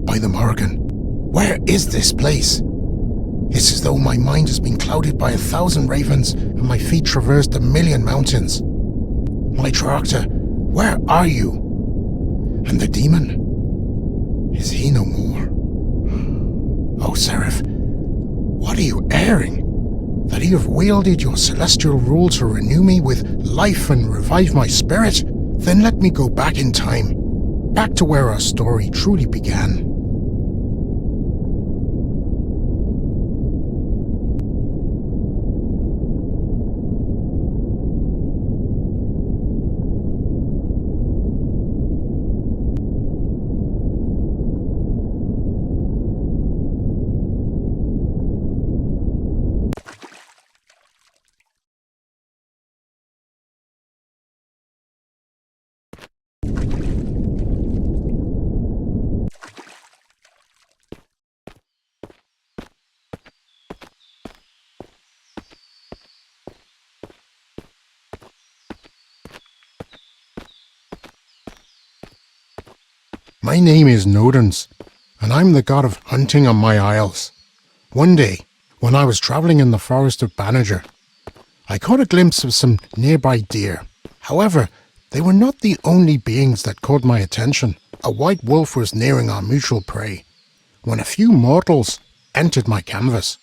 by the Morgan. Where is this place? It's as though my mind has been clouded by 1,000 ravens and my feet traversed 1,000,000 mountains. My Draiochta, where are you? And the demon? Is he no more? Oh, Seraph, what are you airing? That you have wielded your celestial rule to renew me with life and revive my spirit? Then let me go back in time, back to where our story truly began. My name is Nodens, and I'm the god of hunting on my isles. One day, when I was travelling in the forest of Banager, I caught a glimpse of some nearby deer. However, they were not the only beings that caught my attention. A white wolf was nearing our mutual prey, when a few mortals entered my canvas.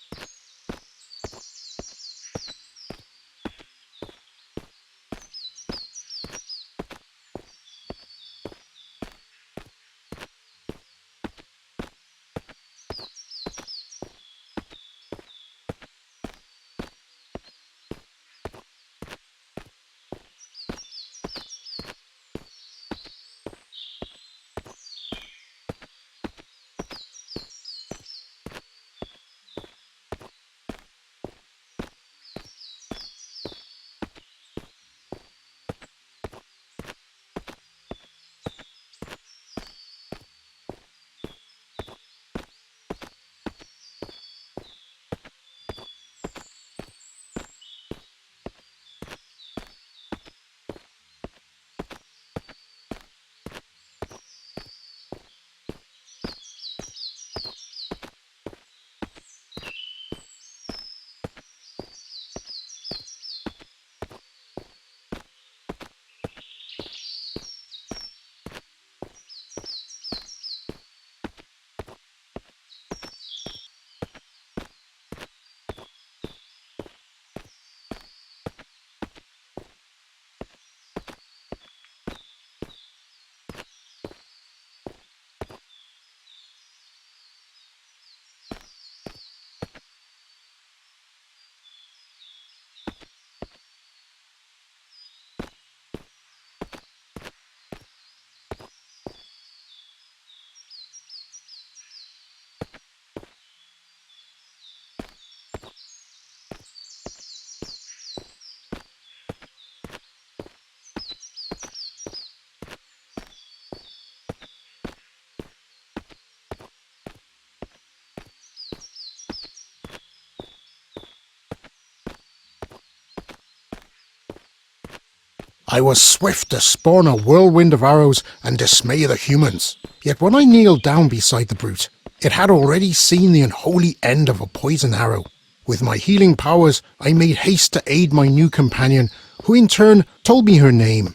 I was swift to spawn a whirlwind of arrows and dismay the humans. Yet when I kneeled down beside the brute, it had already seen the unholy end of a poison arrow. With my healing powers, I made haste to aid my new companion, who in turn told me her name,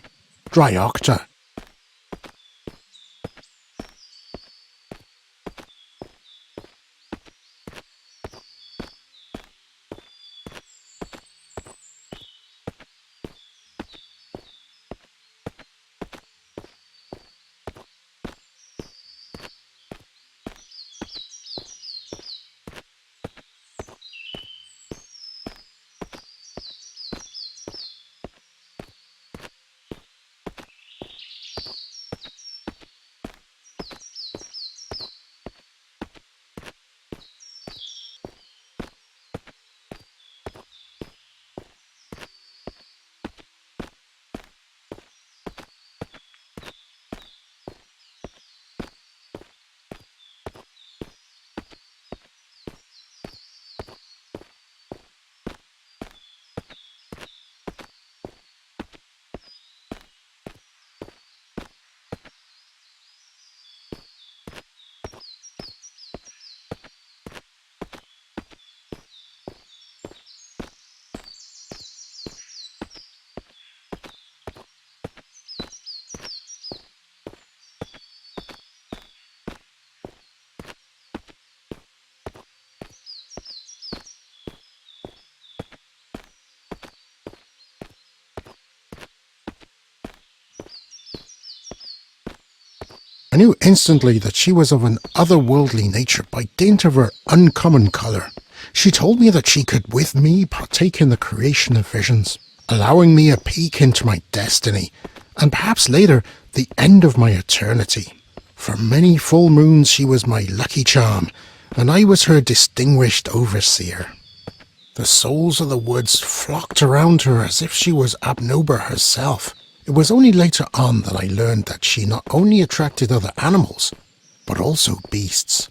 Draiochta. knew instantly that she was of an otherworldly nature by dint of her uncommon colour. She told me that she could with me partake in the creation of visions, allowing me a peek into my destiny, and perhaps later the end of my eternity. For many full moons she was my lucky charm, and I was her distinguished overseer. The souls of the woods flocked around her as if she was Abnoba herself. It was only later on that I learned that she not only attracted other animals, but also beasts.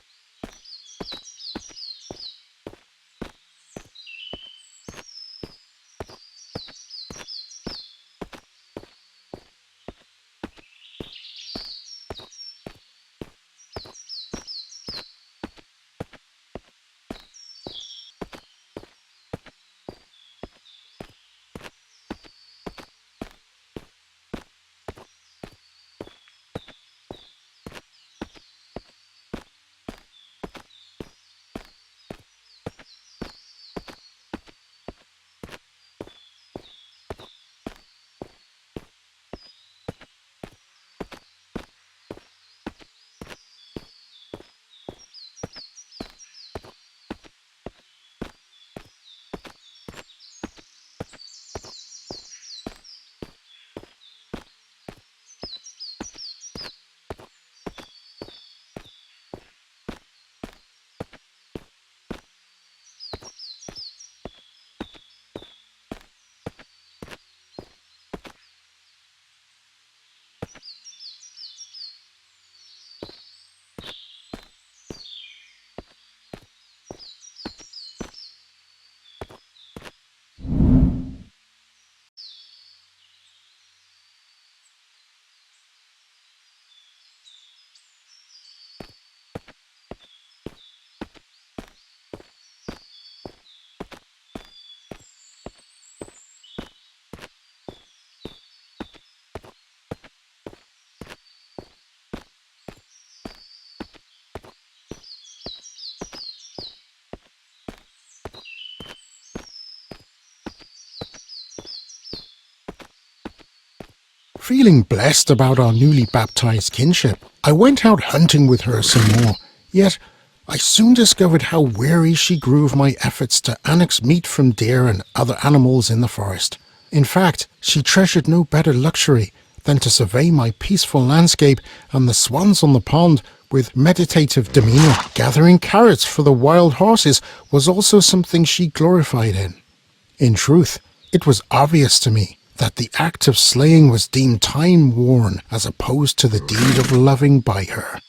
Feeling blessed about our newly baptized kinship, I went out hunting with her some more, yet I soon discovered how weary she grew of my efforts to annex meat from deer and other animals in the forest. In fact, she treasured no better luxury than to survey my peaceful landscape and the swans on the pond with meditative demeanour. Gathering carrots for the wild horses was also something she glorified in. In truth, it was obvious to me that the act of slaying was deemed time-worn as opposed to the deed of loving by her.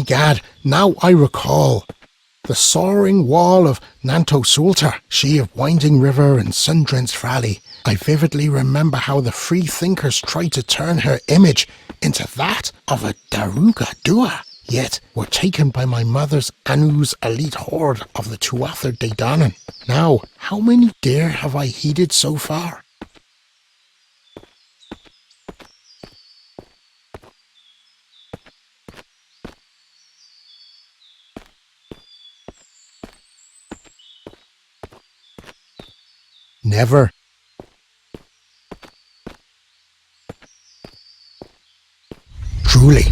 gad, now I recall. The soaring wall of Nanto-Sulta, she of winding river and sun-drenched valley. I vividly remember how the free thinkers tried to turn her image into that of a Daruga Dua, yet were taken by my mother's Anu's elite horde of the Tuatha De Danann. Now, how many deer have I heeded so far? Never. Truly.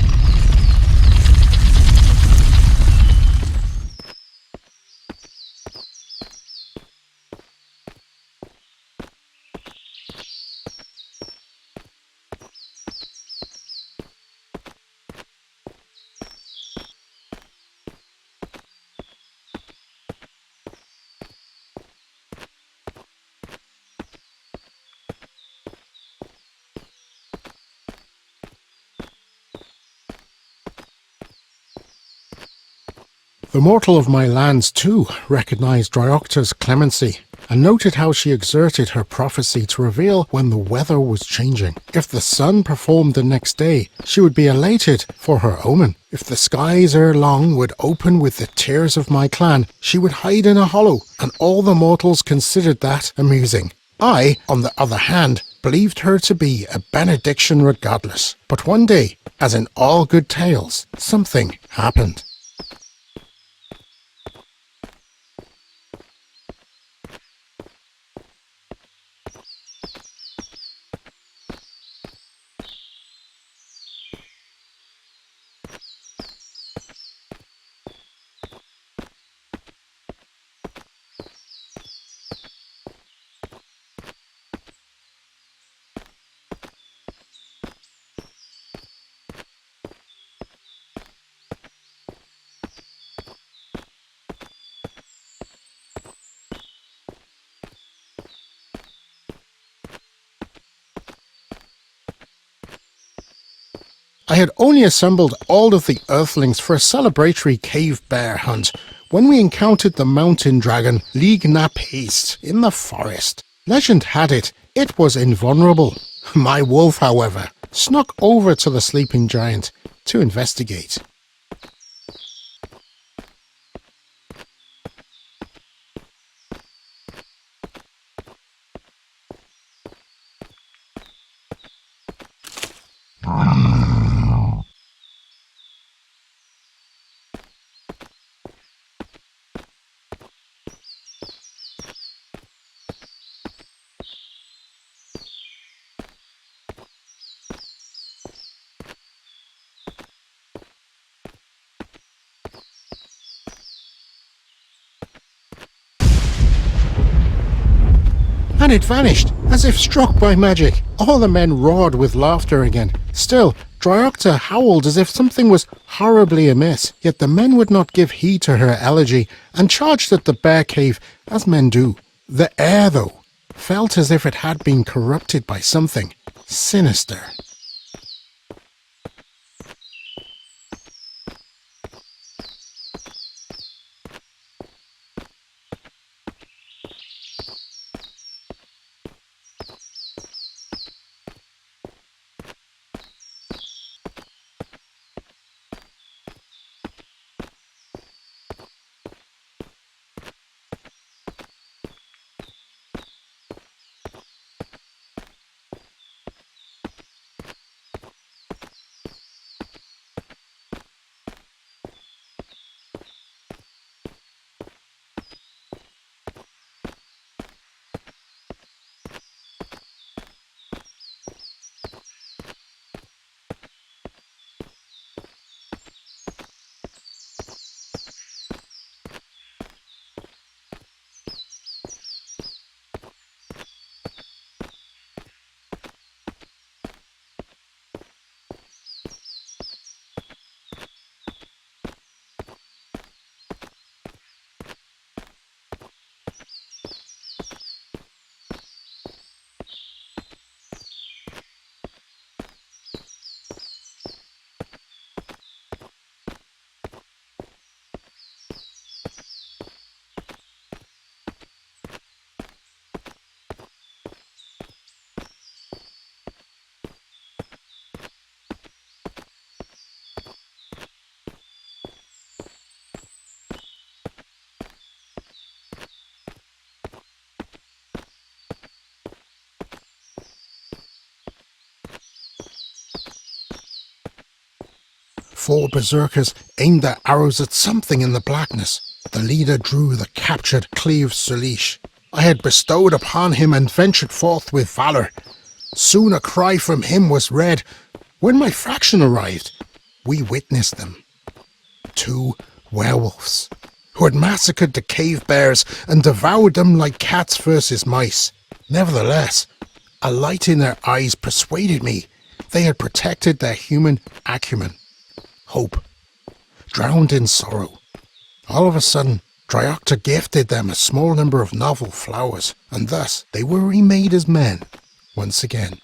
The mortal of my lands, too, recognised Draiochta's clemency, and noted how she exerted her prophecy to reveal when the weather was changing. If the sun performed the next day, she would be elated for her omen. If the skies ere long would open with the tears of my clan, she would hide in a hollow, and all the mortals considered that amusing. I, on the other hand, believed her to be a benediction regardless. But one day, as in all good tales, something happened. I had only assembled all of the earthlings for a celebratory cave bear hunt when we encountered the mountain dragon Lignapiste in the forest. Legend had it was invulnerable. My wolf, however, snuck over to the sleeping giant to investigate. And it vanished, as if struck by magic. All the men roared with laughter again. Still, Draiochta howled as if something was horribly amiss, yet the men would not give heed to her elegy, and charged at the bear cave, as men do. The air, though, felt as if it had been corrupted by something sinister. 4 berserkers aimed their arrows at something in the blackness. The leader drew the captured Cleave Sulish. I had bestowed upon him and ventured forth with valour. Soon a cry from him was read. When my fraction arrived, we witnessed them. 2 werewolves, who had massacred the cave bears and devoured them like cats versus mice. Nevertheless, a light in their eyes persuaded me they had protected their human acumen. Hope, drowned in sorrow. All of a sudden, Draiochta gifted them a small number of novel flowers, and thus they were remade as men once again.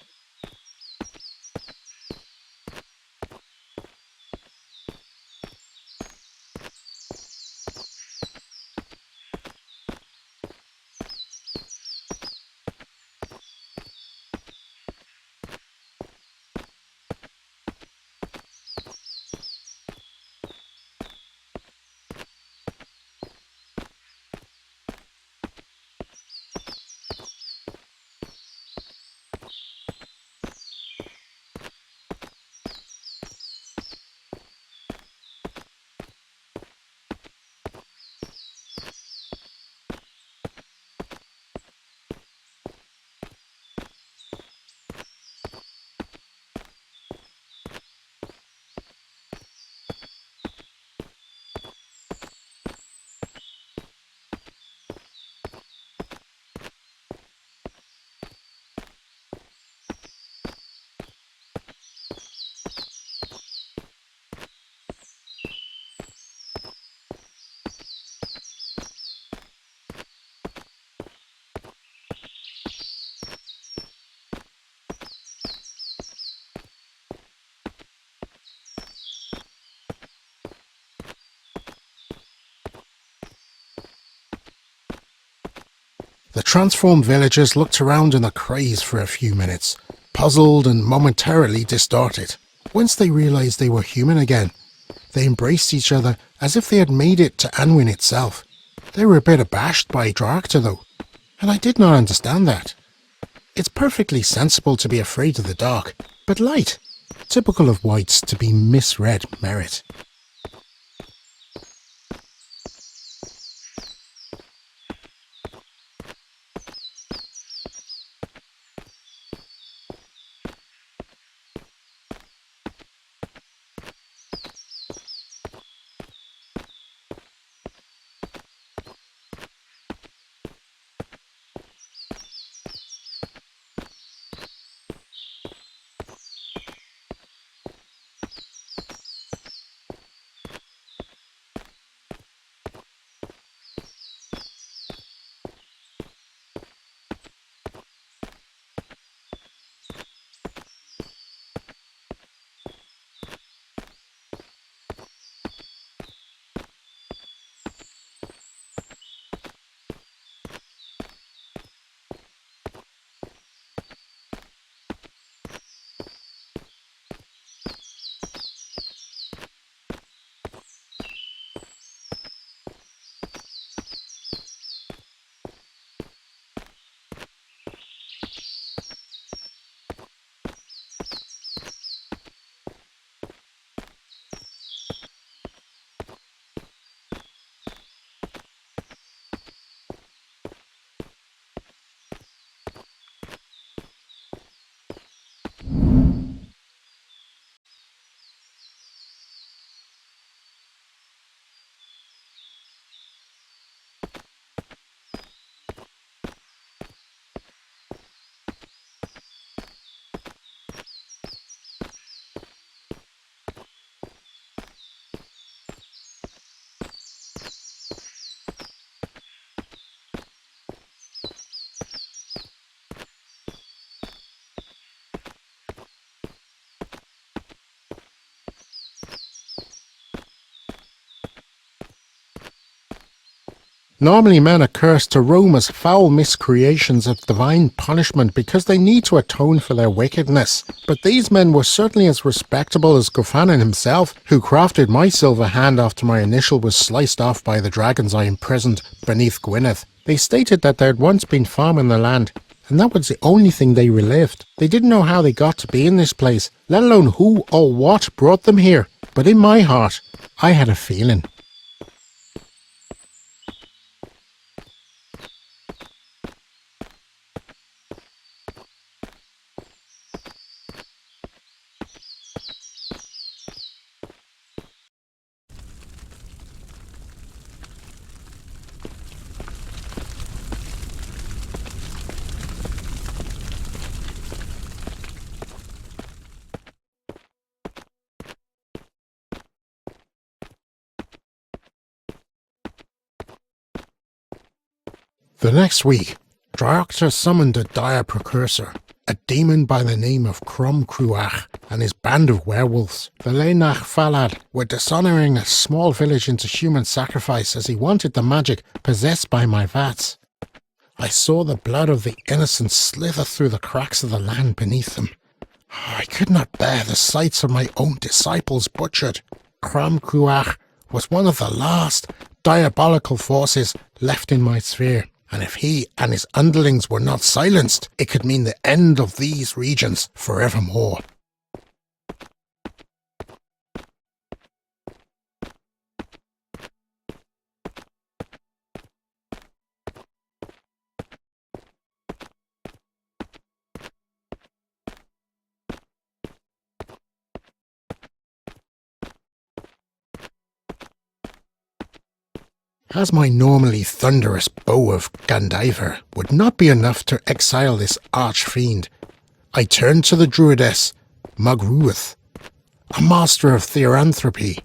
The transformed villagers looked around in a craze for a few minutes, puzzled and momentarily distorted. Once they realized they were human again, they embraced each other as if they had made it to Anwin itself. They were a bit abashed by Draiochta though, and I did not understand that. It's perfectly sensible to be afraid of the dark, but light, typical of whites to be misread merit. Normally men are cursed to roam as foul miscreations of divine punishment because they need to atone for their wickedness. But these men were certainly as respectable as Gofanan himself, who crafted my silver hand after my initial was sliced off by the dragons I imprisoned beneath Gwynedd. They stated that there had once been farming the land, and that was the only thing they relived. They didn't know how they got to be in this place, let alone who or what brought them here. but in my heart, I had a feeling. The next week, Draiochta summoned a dire precursor, a demon by the name of Crom Cruach, and his band of werewolves. The Lenach Falad were dishonouring a small village into human sacrifice as he wanted the magic possessed by my vats. I saw the blood of the innocent slither through the cracks of the land beneath them. I could not bear the sights of my own disciples butchered. Crom Cruach was one of the last diabolical forces left in my sphere. And if he and his underlings were not silenced, it could mean the end of these regions forevermore. As my normally thunderous bow of Gandaiver would not be enough to exile this arch-fiend, I turned to the druidess Magruath, a master of theoranthropy,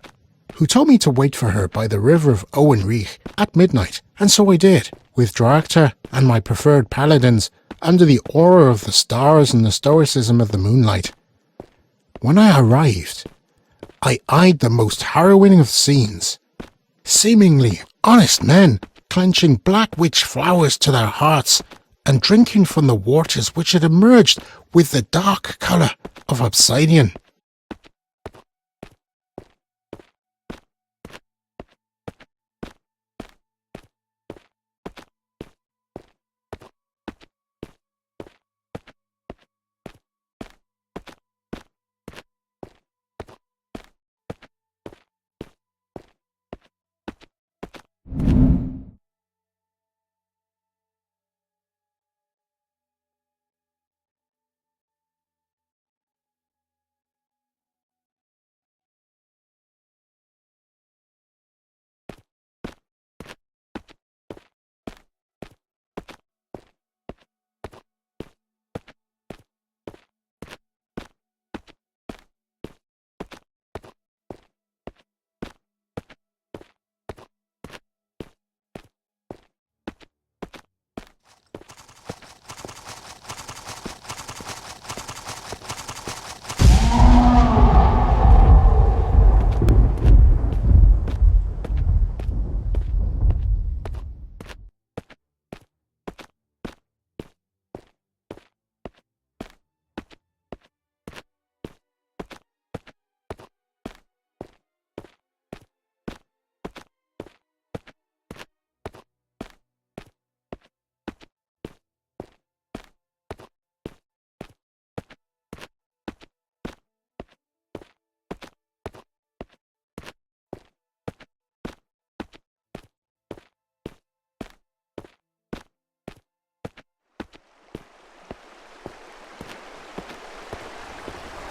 who told me to wait for her by the river of Owenreich at midnight, and so I did, with Draiochta and my preferred paladins under the aura of the stars and the stoicism of the moonlight. When I arrived, I eyed the most harrowing of scenes. Seemingly honest men clenching black witch flowers to their hearts and drinking from the waters which had emerged with the dark colour of obsidian.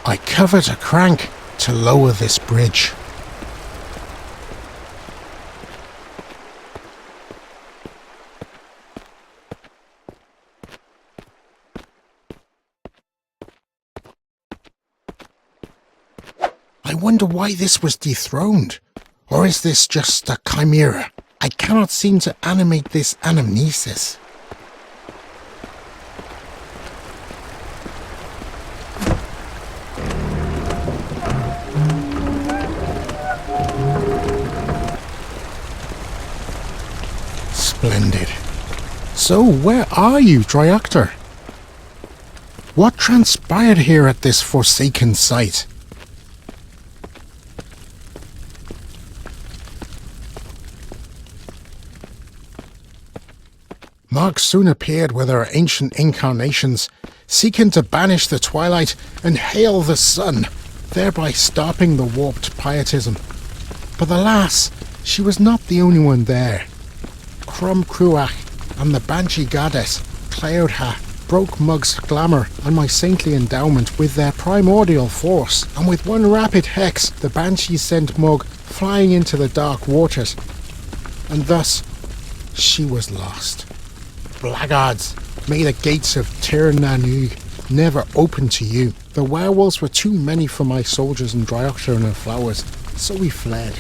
I covered a crank to lower this bridge. I wonder why this was dethroned. Or is this just a chimera? I cannot seem to animate this anamnesis. Splendid. So, where are you, Draiochta? What transpired here at this forsaken site? Marks soon appeared with our ancient incarnations, seeking to banish the twilight and hail the sun. thereby stopping the warped pietism. But alas, she was not the only one there. Crum Cruach and the Banshee Goddess, Cloudha, broke Mug's glamour and my saintly endowment with their primordial force, and with one rapid hex the Banshees sent Mug flying into the dark waters. And thus, she was lost. Blackguards, may the gates of Tir Nanug never open to you. The werewolves were too many for my soldiers and Draiochta and her flowers, so we fled.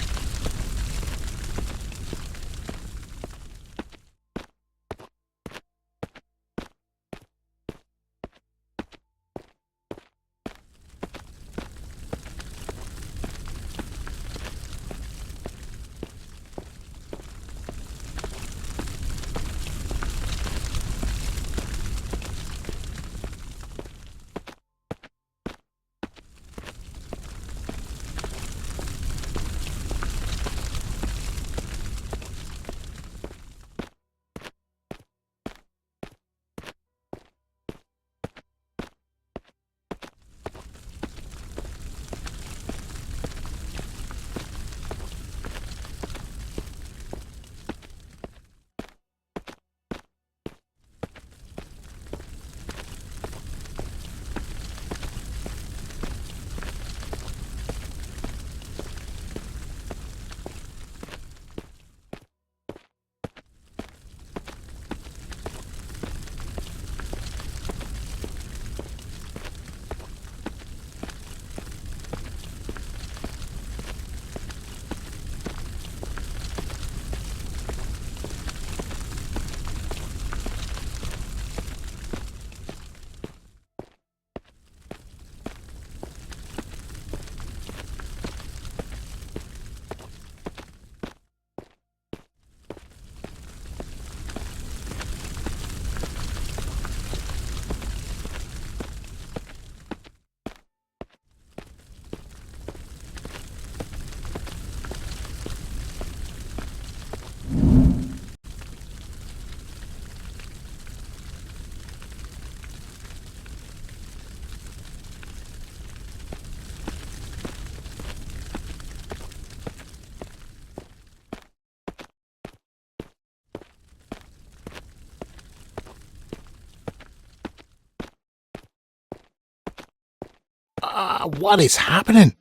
What is happening?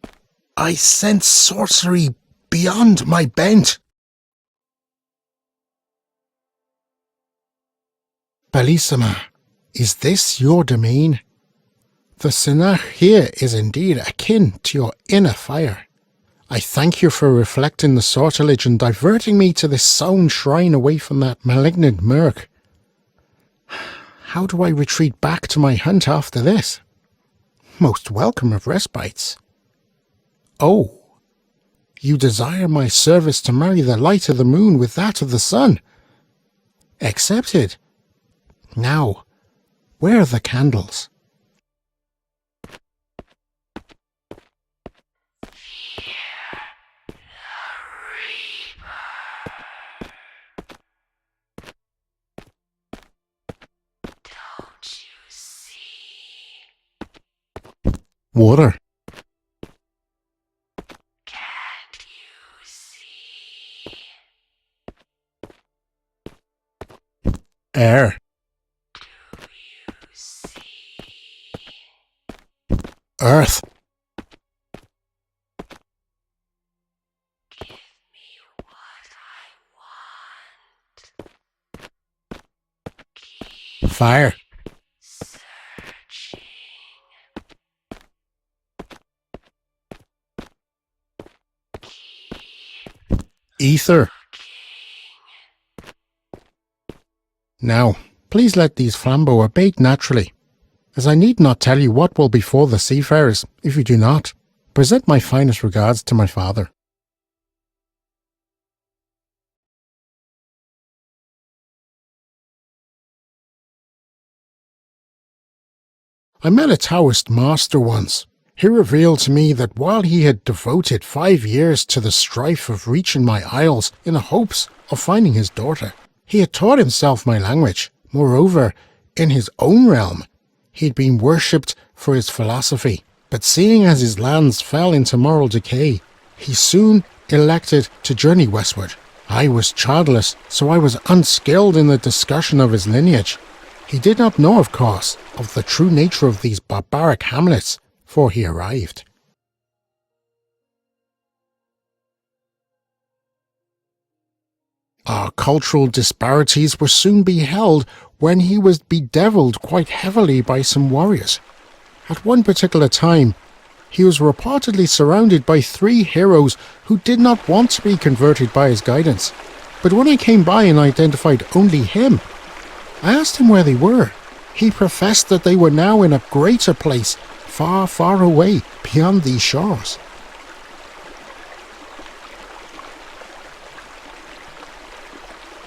I sense sorcery beyond my bent. Bellissima, is this your domain? The Sinach here is indeed akin to your inner fire. I thank you for reflecting the sortilege and diverting me to this sound shrine away from that malignant murk. How do I retreat back to my hunt after this? Most welcome of respites. Oh, you desire my service to marry the light of the moon with that of the sun. Accepted. Now, where are the candles? Water. Can't you see? Air. Do you see? Earth. Give me what I want. Keep Fire. searching. Ether. Now, please let these flambeaux abate naturally, as I need not tell you what will befall the seafarers if you do not. Present my finest regards to my father. I met a Taoist master once. He revealed to me that while he had devoted 5 years to the strife of reaching my isles in the hopes of finding his daughter, he had taught himself my language. Moreover, in his own realm, he had been worshipped for his philosophy, But seeing as his lands fell into moral decay, he soon elected to journey westward. I was childless, so I was unskilled in the discussion of his lineage. He did not know, of course, of the true nature of these barbaric hamlets, for he arrived. Our cultural disparities were soon beheld when he was bedeviled quite heavily by some warriors. At one particular time, he was reportedly surrounded by 3 heroes who did not want to be converted by his guidance. But when I came by and identified only him, I asked him where they were. He professed that they were now in a greater place, far, far away, beyond these shores.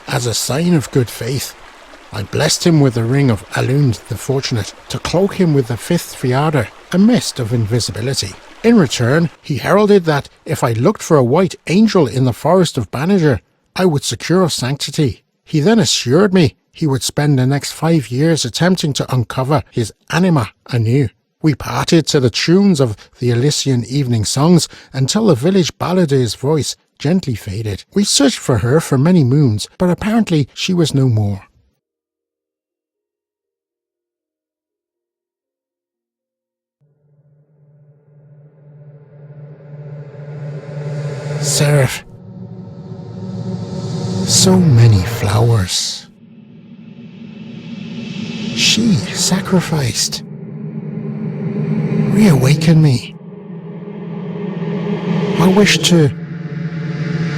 As a sign of good faith, I blessed him with the ring of Alund the Fortunate to cloak him with the 5th Fiada, a mist of invisibility. In return, he heralded that if I looked for a white angel in the forest of Banager, I would secure sanctity. He then assured me he would spend the next 5 years attempting to uncover his anima anew. We parted to the tunes of the Elysian evening songs until the village balladeer's voice gently faded. We searched for her for many moons, but apparently she was no more. Seraph. So many flowers. She sacrificed. Reawaken me. I wish to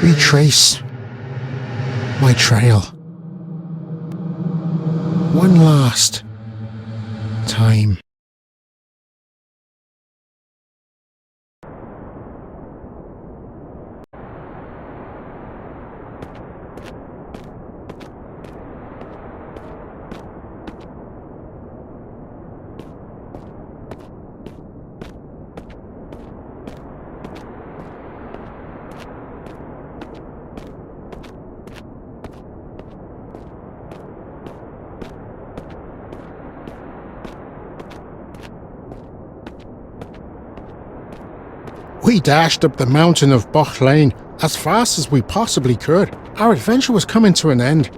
retrace my trail. One last time. We dashed up the mountain of Boch Lane as fast as we possibly could. Our adventure was coming to an end.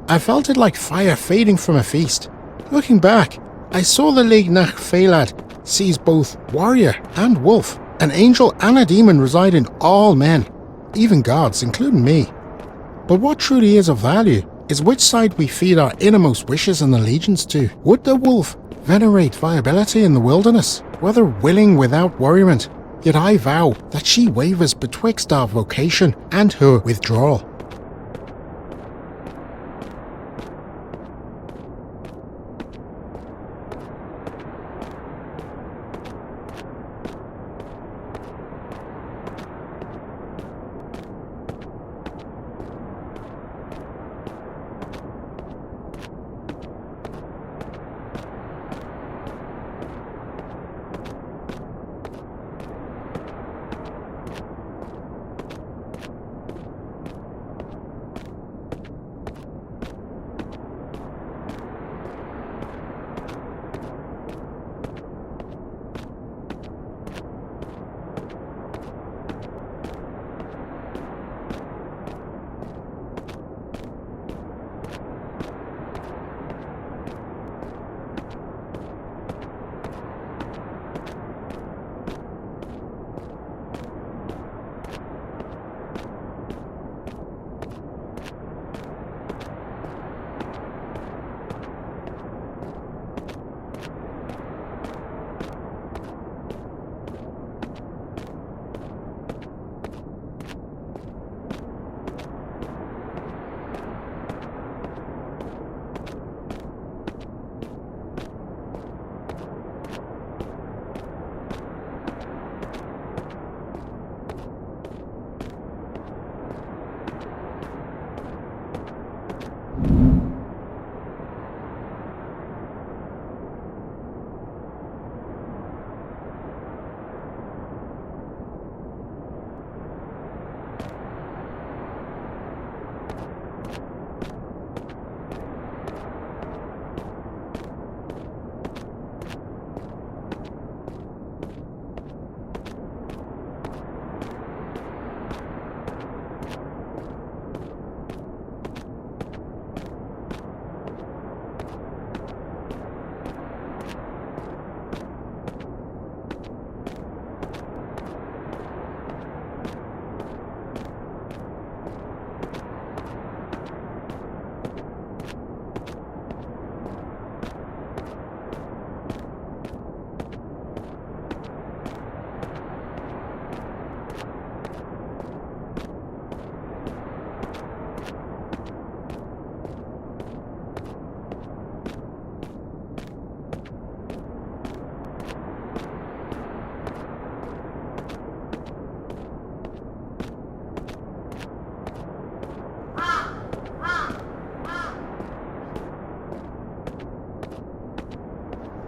I felt it like fire fading from a feast. Looking back, I saw the League Nach Phelad sees both warrior and wolf. An angel and a demon reside in all men, even gods, including me. But what truly is of value is which side we feed our innermost wishes and allegiance to. Would the wolf venerate viability in the wilderness, whether willing without worriment? Yet I vow that she wavers betwixt our vocation and her withdrawal.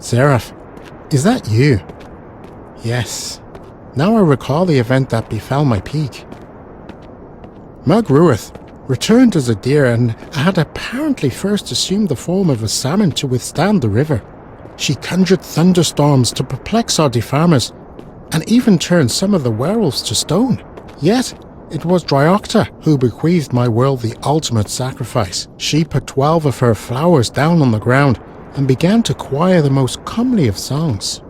Seraph, is that you? Yes. Now I recall the event that befell my peak. Mugruath returned as a deer and had apparently first assumed the form of a salmon to withstand the river. She conjured thunderstorms to perplex our defarmers, and even turned some of the werewolves to stone. Yet, it was Draiochta who bequeathed my world the ultimate sacrifice. She put 12 of her flowers down on the ground and began to choir the most comely of songs.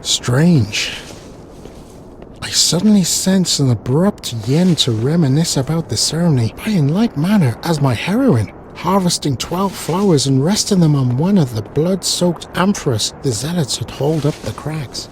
Strange. I suddenly sense an abrupt yen to reminisce about the ceremony by in like manner as my heroine, harvesting 12 flowers and resting them on one of the blood-soaked amphoras the zealots had hauled up the crags.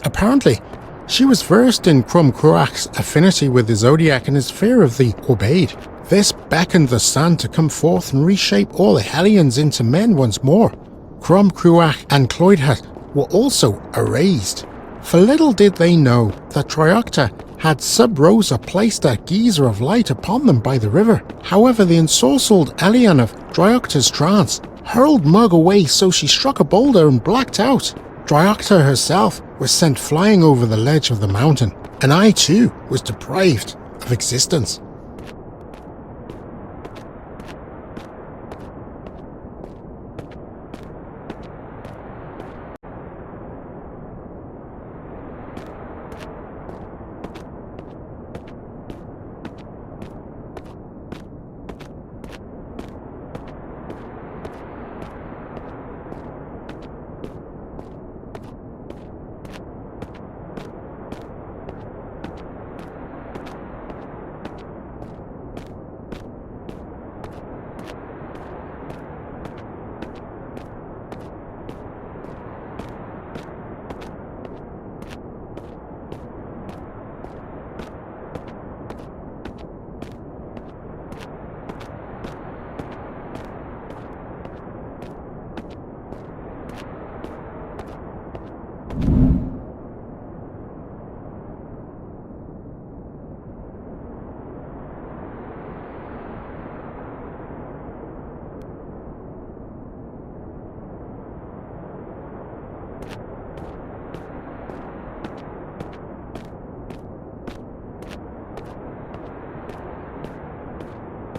Apparently, she was versed in Crom Cruach's affinity with the Zodiac and his fear of the Obeyed. This beckoned the sun to come forth and reshape all the Hellions into men once more. Crom Cruach and Cloydhat were also erased. For little did they know that Draiochta had Sub Rosa placed a geyser of light upon them by the river. However, the ensorcelled alien of Draiochta's trance hurled Mug away, so she struck a boulder and blacked out. Draiochta herself was sent flying over the ledge of the mountain, and I too was deprived of existence.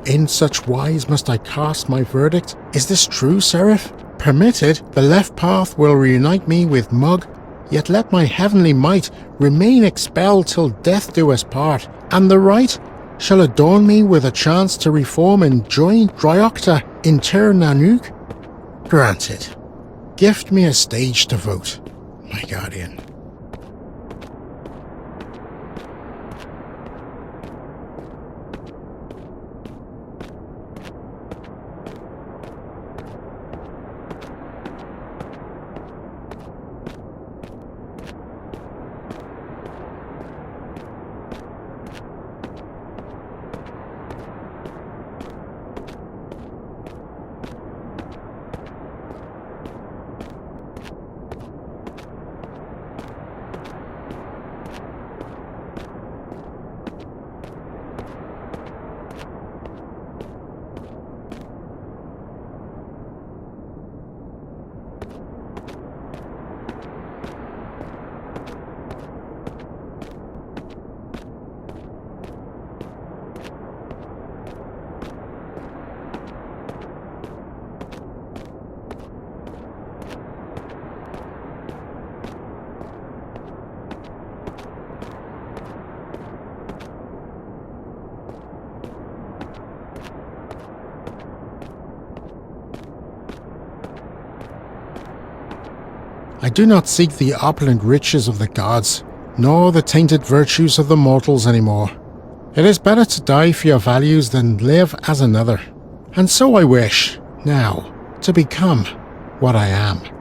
In such wise must I cast my verdict. Is this true, Seraph? Permitted, the left path will reunite me with Mug, yet let my heavenly might remain expelled till death do us part, and the right shall adorn me with a chance to reform and join Draiochta in Tir Nanuk? Granted. Gift me a stage to vote, my guardian. I do not seek the opulent riches of the gods, nor the tainted virtues of the mortals anymore. It is better to die for your values than live as another. And so I wish, now, to become what I am.